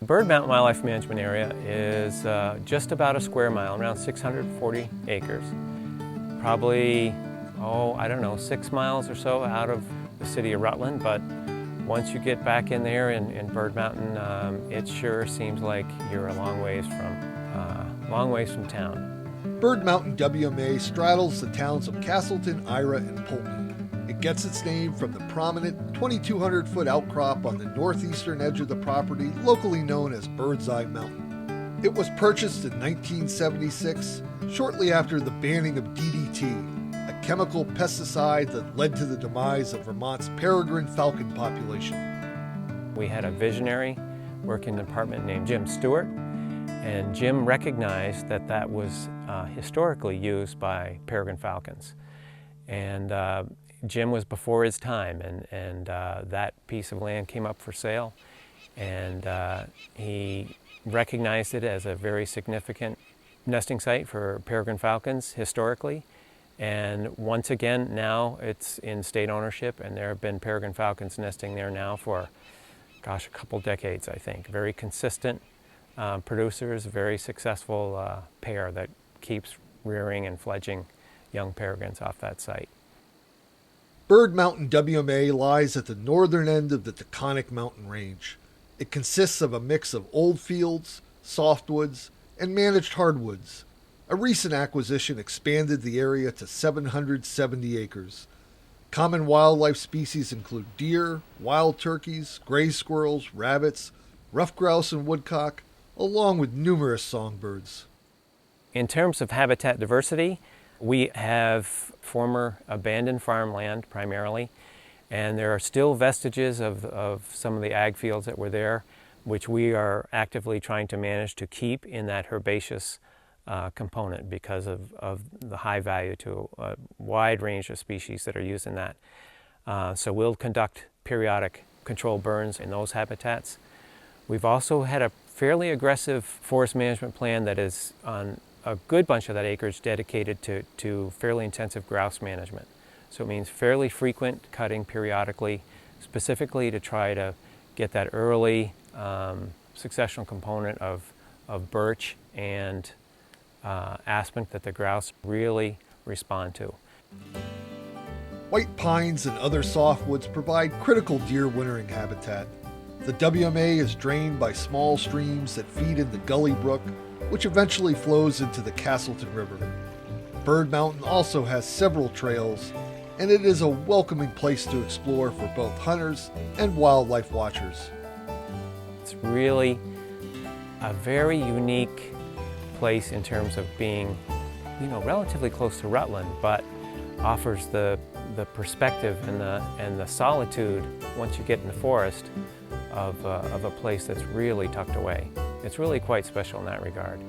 Bird Mountain Wildlife Management Area is just about a square mile, around 640 acres. Probably, I don't know, 6 miles or so out of the city of Rutland, but once you get back in there in Bird Mountain, it sure seems like you're a long ways from town. Bird Mountain WMA straddles the towns of Castleton, Ira, and Poultney. It gets its name from the prominent 2,200-foot outcrop on the northeastern edge of the property, locally known as Bird's Eye Mountain. It was purchased in 1976, shortly after the banning of DDT, a chemical pesticide that led to the demise of Vermont's peregrine falcon population. We had a visionary working in the department named Jim Stewart, and Jim recognized that that was historically used by peregrine falcons. And Jim was before his time, and that piece of land came up for sale, and he recognized it as a very significant nesting site for peregrine falcons historically. And once again, now it's in state ownership, and there have been peregrine falcons nesting there now for, a couple decades, I think. Very consistent producers, very successful pair that keeps rearing and fledging young peregrines off that site. Bird Mountain WMA lies at the northern end of the Taconic Mountain Range. It consists of a mix of old fields, softwoods, and managed hardwoods. A recent acquisition expanded the area to 770 acres. Common wildlife species include deer, wild turkeys, gray squirrels, rabbits, ruffed grouse, and woodcock, along with numerous songbirds. In terms of habitat diversity, we have former abandoned farmland primarily, and there are still vestiges of some of the ag fields that were there, which we are actively trying to manage to keep in that herbaceous component because of the high value to a wide range of species that are used in that. So we'll conduct periodic controlled burns in those habitats. We've also had a fairly aggressive forest management plan that is on a good bunch of that acreage dedicated to fairly intensive grouse management. So it means fairly frequent cutting periodically, specifically to try to get that early successional component of birch and aspen that the grouse really respond to. White pines and other softwoods provide critical deer wintering habitat. The WMA is drained by small streams that feed in the Gully Brook, which eventually flows into the Castleton River. Bird Mountain also has several trails, and it is a welcoming place to explore for both hunters and wildlife watchers. It's really a very unique place in terms of being, relatively close to Rutland, but offers the perspective and the solitude once you get in the forest of a place that's really tucked away. It's really quite special in that regard.